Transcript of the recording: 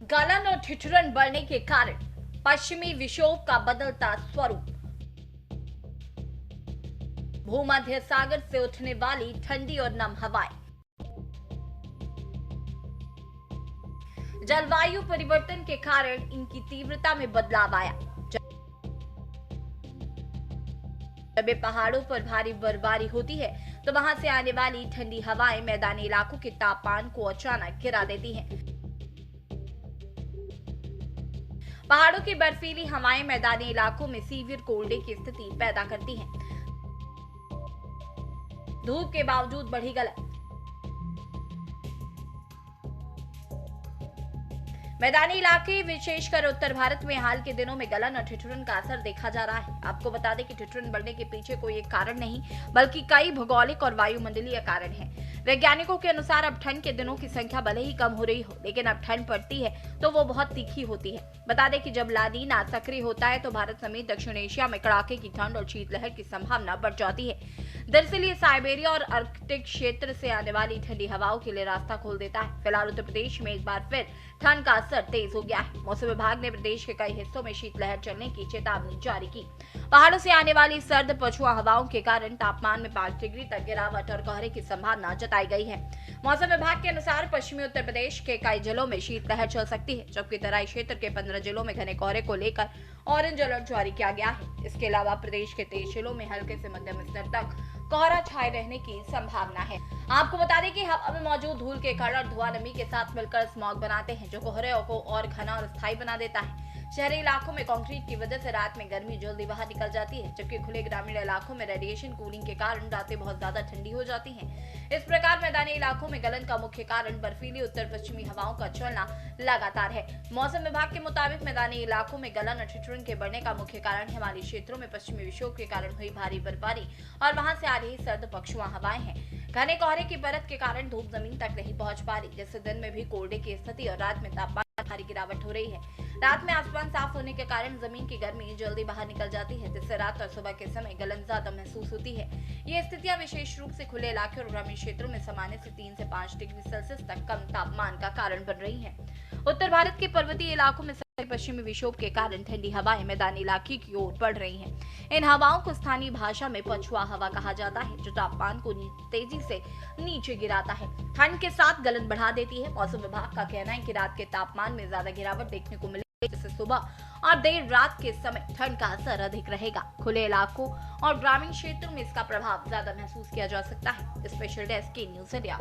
गलन और ठिठुरन बढ़ने के कारण पश्चिमी विक्षोभ का बदलता स्वरूप। भूमध्य सागर से उठने वाली ठंडी और नम हवाएं। जलवायु परिवर्तन के कारण इनकी तीव्रता में बदलाव आया। जब पहाड़ों पर भारी बर्फबारी होती है तो वहां से आने वाली ठंडी हवाएं मैदानी इलाकों के तापमान को अचानक गिरा देती हैं। पहाड़ों की बर्फीली हवाएं मैदानी इलाकों में सीवियर कोल्ड डे की स्थिति पैदा करती हैं। धूप के बावजूद बढ़ी गलन। मैदानी इलाके विशेषकर उत्तर भारत में हाल के दिनों में गलन और ठिठुरन का असर देखा जा रहा है। आपको बता दें कि ठिठुरन बढ़ने के पीछे कोई एक कारण नहीं बल्कि कई भौगोलिक और वायुमंडलीय कारण हैं। वैज्ञानिकों के अनुसार अब ठंड के दिनों की संख्या भले ही कम हो रही हो, लेकिन अब ठंड पड़ती है तो वो बहुत तीखी होती है। बता दें कि जब ला नीना सक्रिय होता है तो भारत समेत दक्षिण एशिया में कड़ाके की ठंड और शीतलहर की संभावना बढ़ जाती है। दरअसल ये साइबेरिया और आर्कटिक क्षेत्र से आने वाली ठंडी हवाओं के लिए रास्ता खोल देता है। फिलहाल उत्तर प्रदेश में एक बार फिर ठंड का असर तेज हो गया है। मौसम विभाग ने प्रदेश के कई हिस्सों में शीतलहर चलने की चेतावनी जारी की। पहाड़ों से आने वाली सर्द पछुआ हवाओं के कारण तापमान में 5 डिग्री तक गिरावट और कोहरे की संभावना जताई गई है। मौसम विभाग के अनुसार पश्चिमी उत्तर प्रदेश के कई जिलों में शीतलहर चल सकती है, जबकि तराई क्षेत्र के 15 जिलों में घने कोहरे को लेकर ऑरेंज अलर्ट जारी किया गया है। इसके अलावा प्रदेश के 23 जिलों में हल्के से मध्यम स्तर तक कोहरा छाए रहने की संभावना है। आपको बता दें कि हवा में मौजूद धूल के कण और धुआं नमी के साथ मिलकर स्मॉग बनाते हैं, जो कोहरे को और घना और स्थायी बना देता है। शहरी इलाकों में कंक्रीट की वजह से रात में गर्मी जल्दी बाहर निकल जाती है, जबकि खुले ग्रामीण इलाकों में रेडिएशन कूलिंग के कारण रातें बहुत ज्यादा ठंडी हो जाती हैं। इस प्रकार मैदानी इलाकों में गलन का मुख्य कारण बर्फीली उत्तर पश्चिमी हवाओं का चलना लगातार है। मौसम विभाग के मुताबिक मैदानी इलाकों में गलन और ठिठुरन के बढ़ने का मुख्य कारण हिमालयी क्षेत्रों में पश्चिमी विक्षोभ के कारण हुई भारी बर्फबारी और वहां से आ रही सर्द पछुआ हवाएं हैं। घने कोहरे की परत के कारण धूप जमीन तक नहीं पहुंच पा रही, जिससे दिन में भी कोल्ड डे की स्थिति और रात में तापमान भारी गिरावट हो रही है। रात में आसमान साफ होने के कारण जमीन की गर्मी जल्दी बाहर निकल जाती है, जिससे रात और सुबह के समय गलन ज्यादा महसूस होती है। ये स्थितियां विशेष रूप से खुले इलाके और ग्रामीण क्षेत्रों में सामान्य से 3 से 5 डिग्री सेल्सियस तक कम तापमान का कारण बन रही हैं। उत्तर भारत के पर्वतीय इलाकों में पश्चिमी विक्षोभ के कारण ठंडी हवाएं मैदानी इलाके की ओर बढ़ रही हैं। इन हवाओं को स्थानीय भाषा में पछुआ हवा कहा जाता है, जो तापमान को तेजी से नीचे गिराता है। ठंड के साथ गलन बढ़ा देती है। मौसम विभाग का कहना है कि रात के तापमान में ज्यादा गिरावट देखने को मिलेगी, जिससे सुबह और देर रात के समय ठंड का असर अधिक रहेगा। खुले इलाकों और ग्रामीण क्षेत्रों में इसका प्रभाव ज्यादा महसूस किया जा सकता है। स्पेशल डेस्क की न्यूज इंडिया।